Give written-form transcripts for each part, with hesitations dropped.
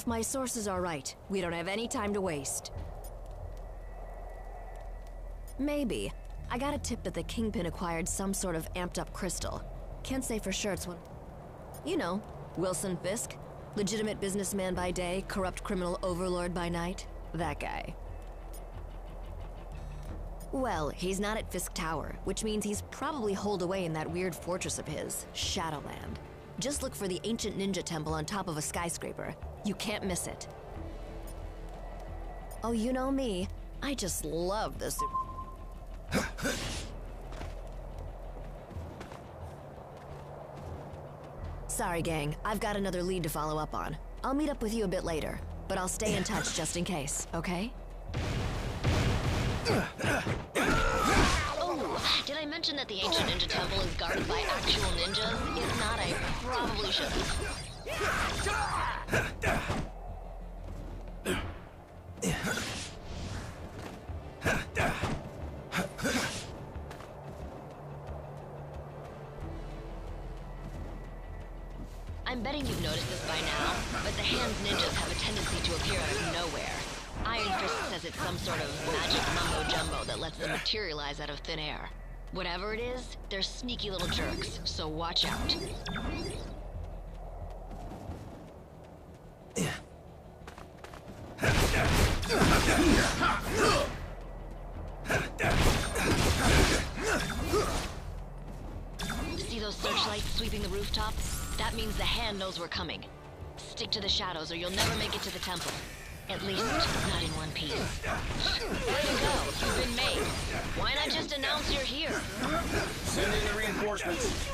If my sources are right, we don't have any time to waste. Maybe. I got a tip that the Kingpin acquired some sort of amped-up crystal. Can't say for sure it's one... You know, Wilson Fisk. Legitimate businessman by day, corrupt criminal overlord by night. That guy. Well, he's not at Fisk Tower, which means he's probably holed away in that weird fortress of his, Shadowland. Just look for the ancient ninja temple on top of a skyscraper. You can't miss it. Oh, you know me. I just love this. Sorry, gang. I've got another lead to follow up on. I'll meet up with you a bit later, but I'll stay in touch just in case, okay? Oh, did I mention that the ancient ninja temple is guarded by actual ninjas? If not, I probably shouldn't. I'm betting you've noticed this by now, but the Hands ninjas have a tendency to appear out of nowhere. Iron Fist says it's some sort of magic mumbo-jumbo that lets them materialize out of thin air. Whatever it is, they're sneaky little jerks, so watch out. See those searchlights sweeping the rooftop? That means the Hand knows we're coming. Stick to the shadows or you'll never make it to the temple. At least, not in one piece. Way to go, you've been made. Why not just announce you're here? Send in the reinforcements.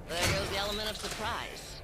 There goes the element of surprise.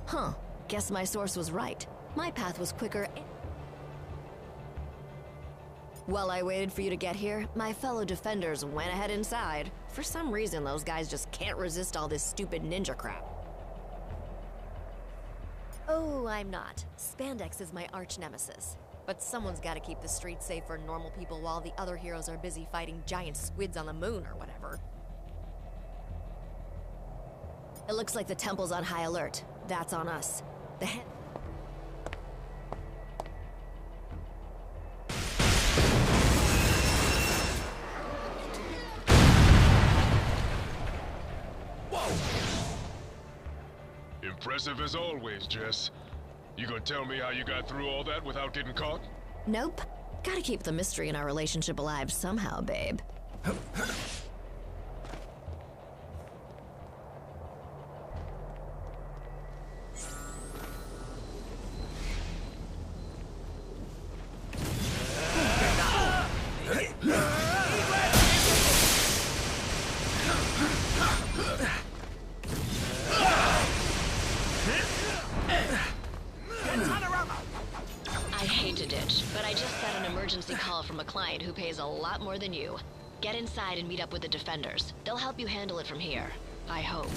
Huh. Guess my source was right. My path was quicker. While I waited for you to get here, my fellow defenders went ahead inside. For some reason, those guys just can't resist all this stupid ninja crap. Oh, I'm not. Spandex is my arch nemesis. But someone's gotta keep the streets safe for normal people while the other heroes are busy fighting giant squids on the moon or whatever. It looks like the temple's on high alert. That's on us. Impressive as always, Jess. You gonna tell me how you got through all that without getting caught? Nope. Gotta keep the mystery in our relationship alive somehow, babe. I hate to ditch, but I just got an emergency call from a client who pays a lot more than you. Get inside and meet up with the defenders. They'll help you handle it from here. I hope.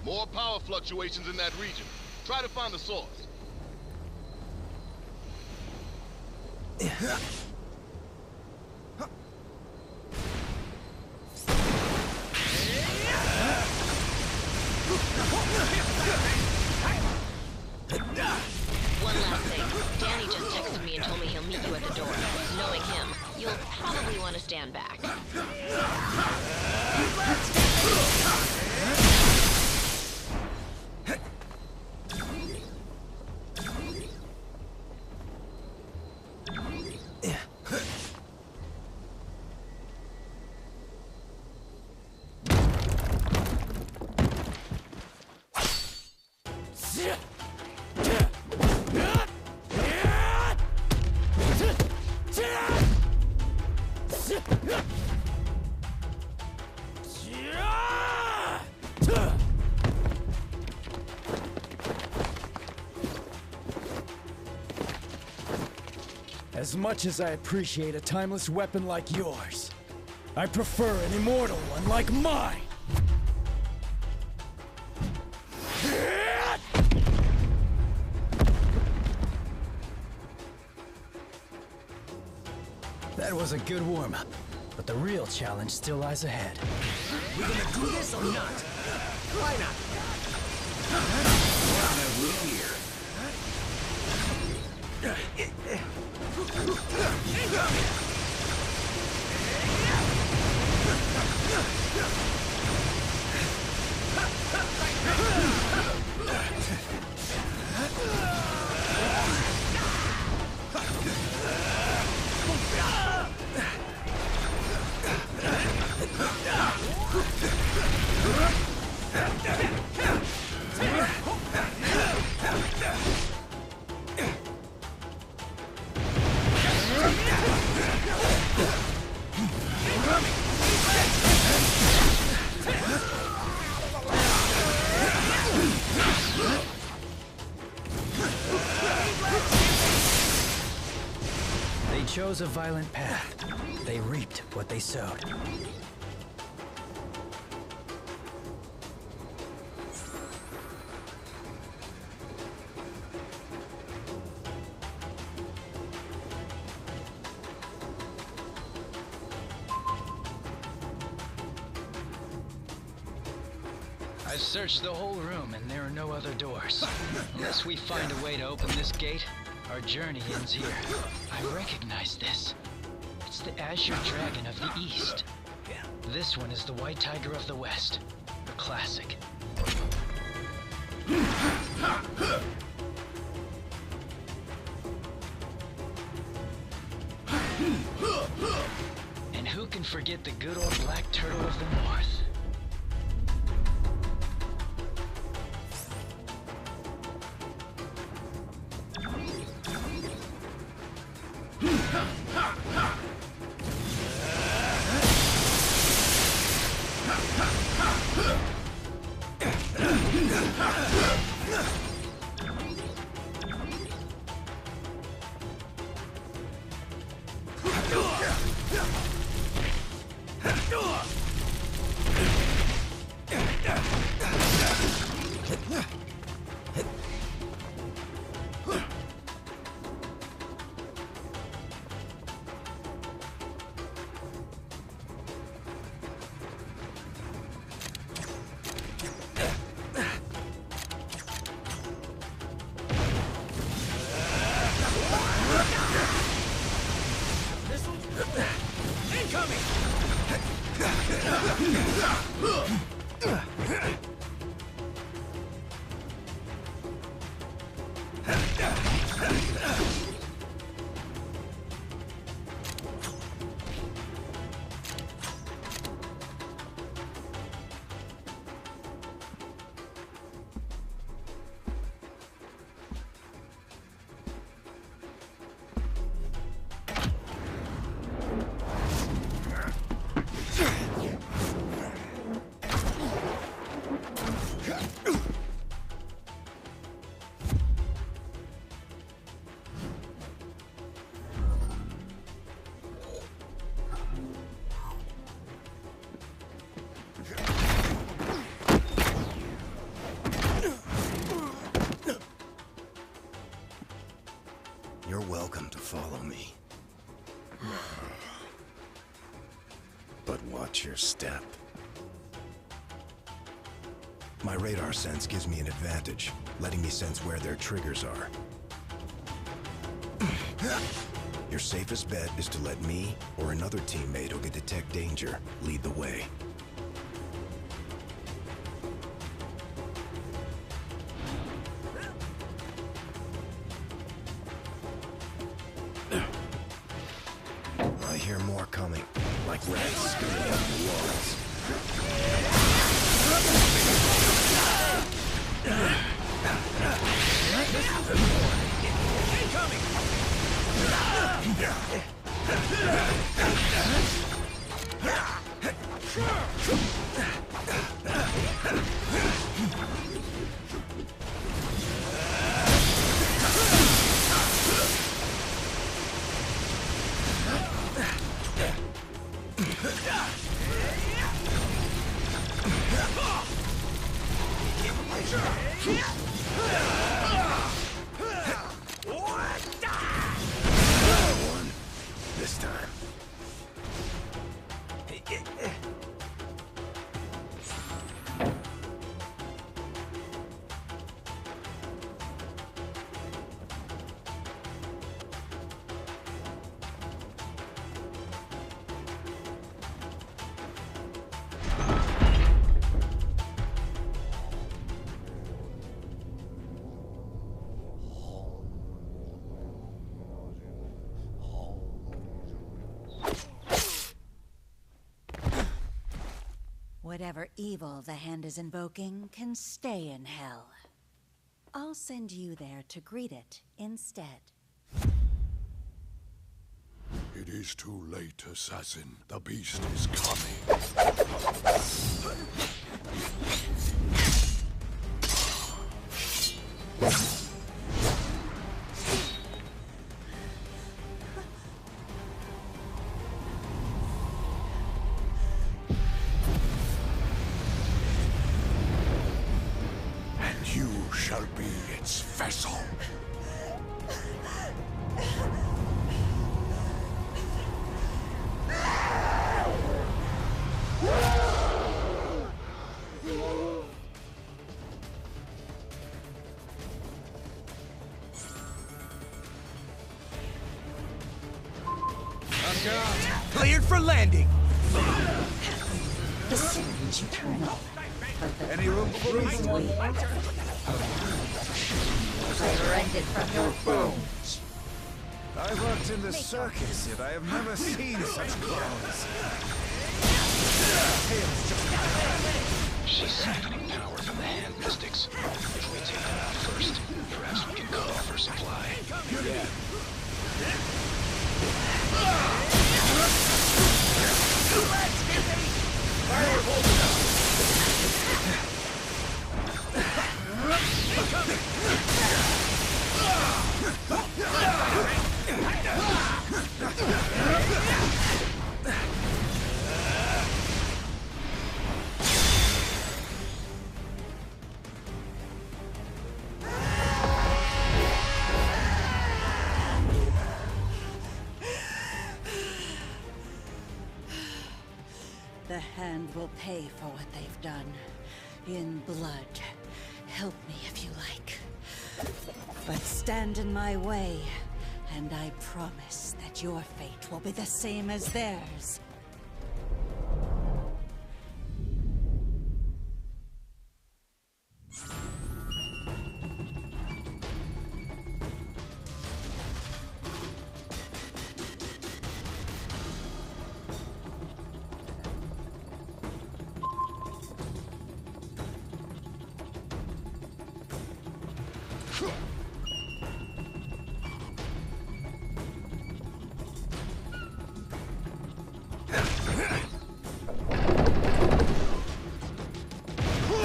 More power fluctuations in that region. Try to find the source. One last thing. Danny just texted me and told me he'll meet you at the door. Knowing him, you'll probably want to stand back. As much as I appreciate a timeless weapon like yours, I prefer an immortal one like mine! That was a good warm-up, but the real challenge still lies ahead. We gonna do this or not? Why not? They chose a violent path. They reaped what they sowed. I've searched the whole room and there are no other doors. Unless we find a way to open this gate, our journey ends here. I recognize this. It's the Azure Dragon of the East. This one is the White Tiger of the West. A classic. And who can forget the good old Black Turtle of the North? You're welcome to follow me. But watch your step. My radar sense gives me an advantage, letting me sense where their triggers are. Your safest bet is to let me or another teammate who can detect danger lead the way. I hear more coming, like rats scurrying up the walls. whatever evil the Hand is invoking can stay in hell. I'll send you there to greet it instead. It is too late, assassin. The beast is coming. And you shall be its vessel. Cleared for landing! The City's eternal. Any room for me? I rend it from your bones. I worked in the circus, yet I have never seen such clowns. She's siphoning power from the Hand Mystics. If we take them out first, perhaps we can cut off her supply. Yeah. The Hand will pay for what they've done. In blood. Help me if you like. But stand in my way, and I promise that your fate will be the same as theirs.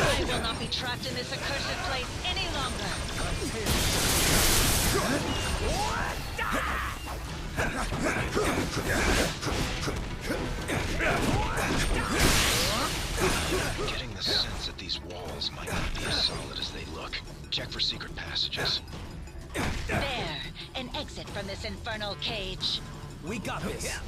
I will not be trapped in this accursed place any longer. I'm getting the sense that these walls might not be as solid as they look. Check for secret passages. There, an exit from this infernal cage. We got this.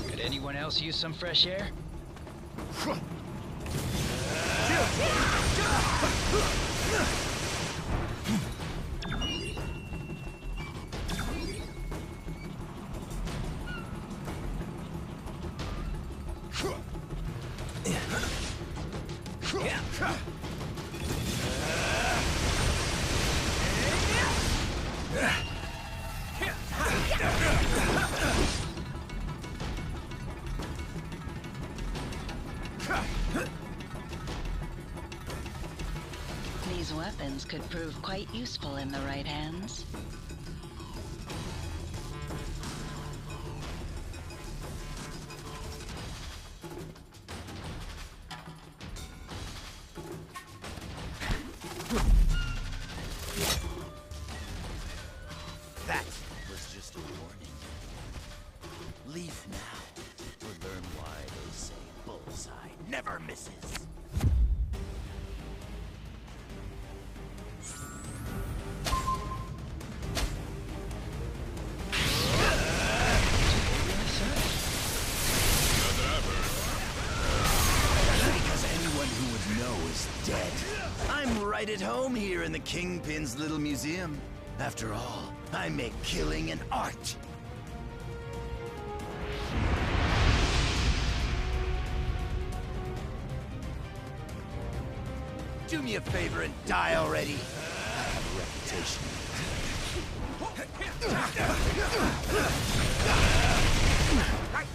Could anyone else use some fresh air? These weapons could prove quite useful in the right hands. That was just a warning. Leave now, or learn why they say bullseye never misses. Because anyone who would know is dead. I'm right at home here in the Kingpin's little museum. After all, I make killing an art. Do me a favor and die already. I have a reputation. What's up? Back!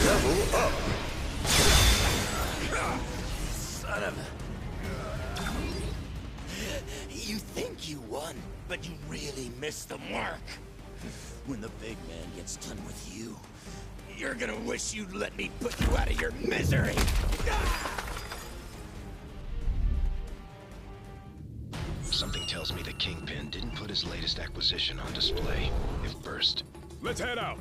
Level up. Son of a... You think you won, but you really missed the mark. When the big man gets done with you, you're gonna wish you'd let me put you out of your misery. Something tells me the Kingpin didn't put his latest acquisition on display. If burst. Let's head out.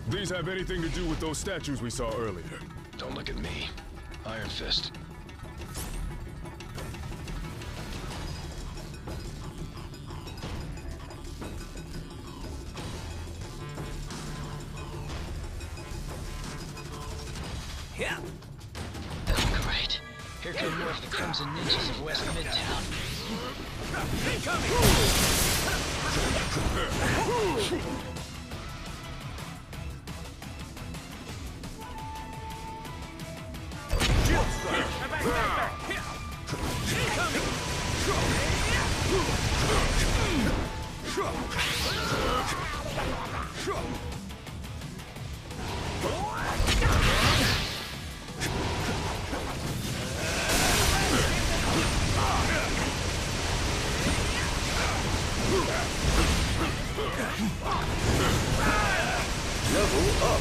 These have anything to do with those statues we saw earlier? Don't look at me. Iron Fist. Yeah. Oh, great. Here come more of the Crimson Ninjas of West Midtown. Level up.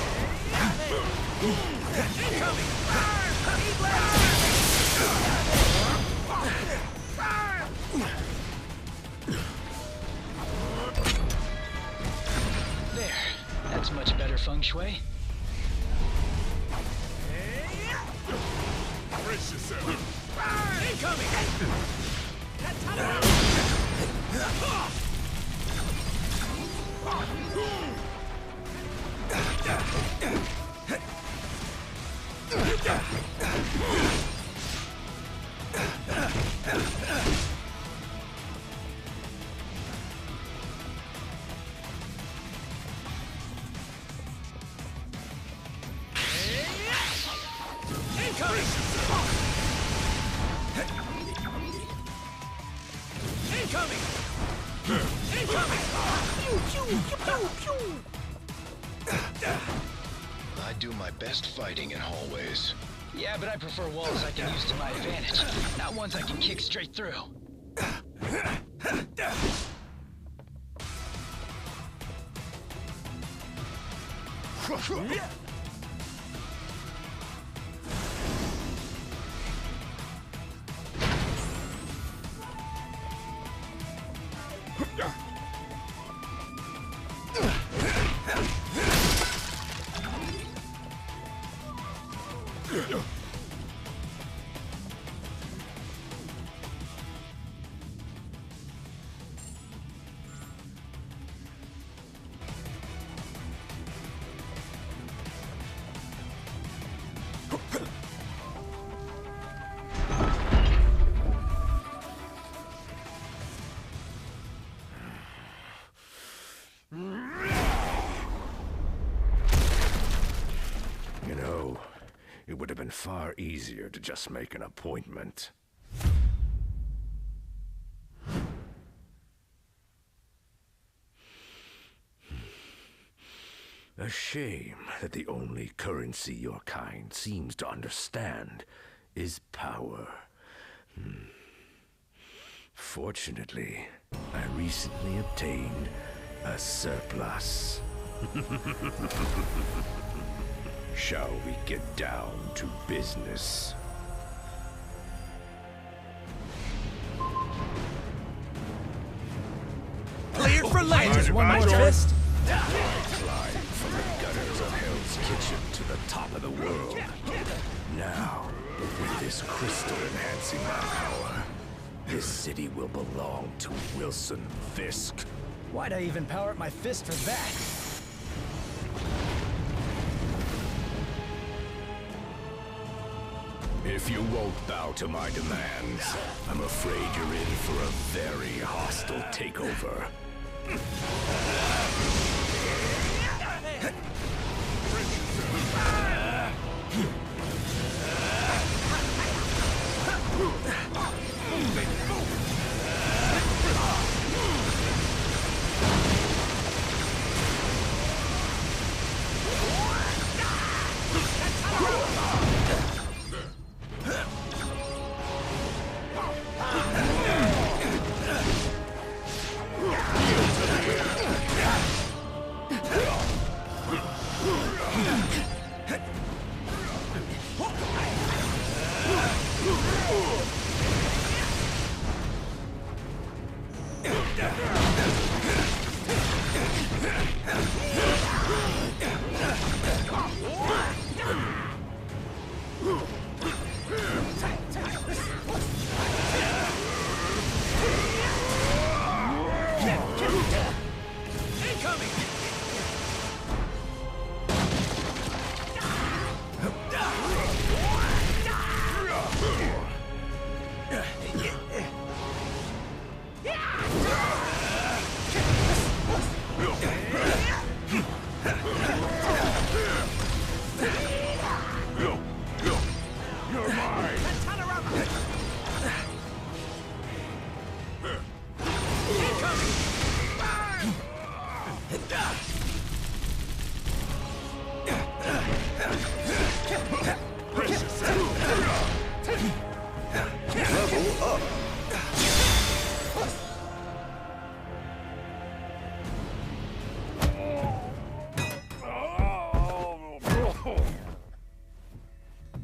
There. That's much better feng shui. Brace yourself. I do my best fighting in hallways. Yeah, but I prefer walls I can use to my advantage, not ones I can kick straight through. You know, it would have been far easier to just make an appointment. A shame that the only currency your kind seems to understand is power. Fortunately, I recently obtained a surplus. Shall we get down to business? Cleared for land! Just one more fist! Climb from the gutters of Hell's Kitchen to the top of the world. Now, with this crystal enhancing my power, this city will belong to Wilson Fisk. Why'd I even power up my fist for that? If you won't bow to my demands, I'm afraid you're in for a very hostile takeover.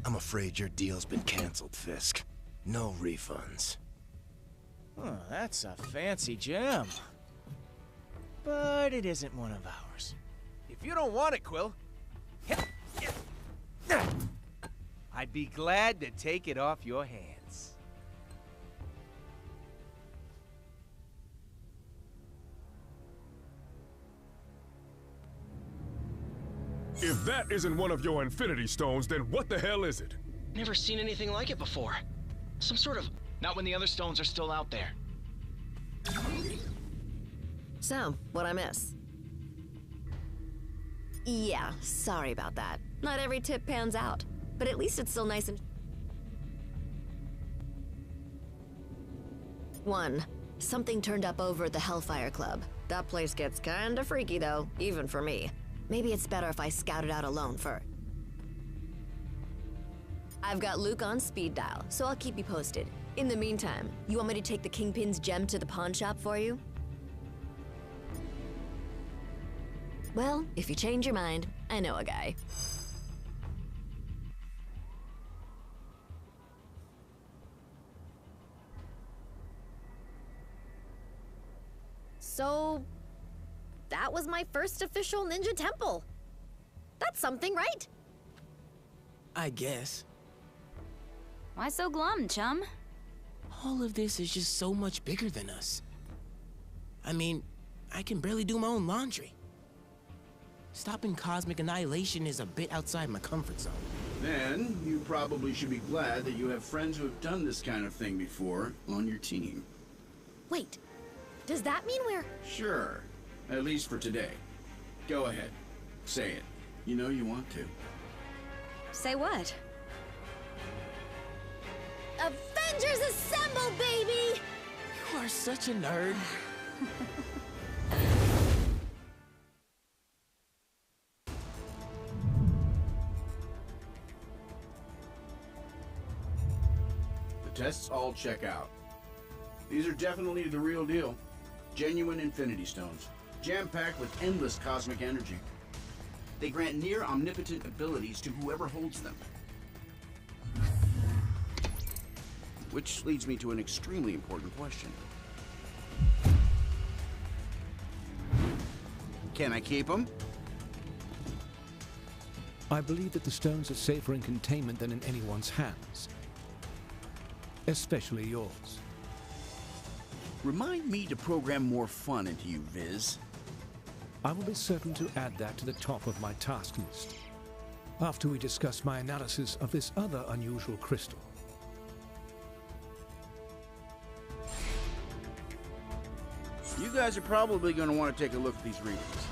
I'm afraid your deal's been canceled, Fisk. No refunds. Oh, that's a fancy gem. But it isn't one of ours. If you don't want it, Quill, I'd be glad to take it off your hands. If that isn't one of your Infinity Stones, then what the hell is it? Never seen anything like it before. Some sort of... Not when the other stones are still out there. So, what'd I miss? Yeah, sorry about that. Not every tip pans out, but at least it's still nice and... 1. Something turned up over at the Hellfire Club. That place gets kinda freaky though, even for me. Maybe it's better if I scout it out alone first. I've got Luke on speed dial, so I'll keep you posted. In the meantime, you want me to take the Kingpin's gem to the pawn shop for you? Well, if you change your mind, I know a guy. So, that was my first official ninja temple. That's something, right? I guess. Why so glum, chum? All of this is just so much bigger than us. I mean, I can barely do my own laundry. Stopping cosmic annihilation is a bit outside my comfort zone. Then, you probably should be glad that you have friends who have done this kind of thing before on your team. Wait, does that mean we're... Sure, at least for today. Go ahead, say it. You know you want to. Say what? Avengers Assemble, baby! You are such a nerd. tests all check out. These are definitely the real deal. Genuine Infinity Stones, jam-packed with endless cosmic energy. They grant near omnipotent abilities to whoever holds them. Which leads me to an extremely important question. Can I keep them? I believe that the stones are safer in containment than in anyone's hands. Especially yours. Remind me to program more fun into you, Viz. I will be certain to add that to the top of my task list, after we discuss my analysis of this other unusual crystal. You guys are probably going to want to take a look at these readings.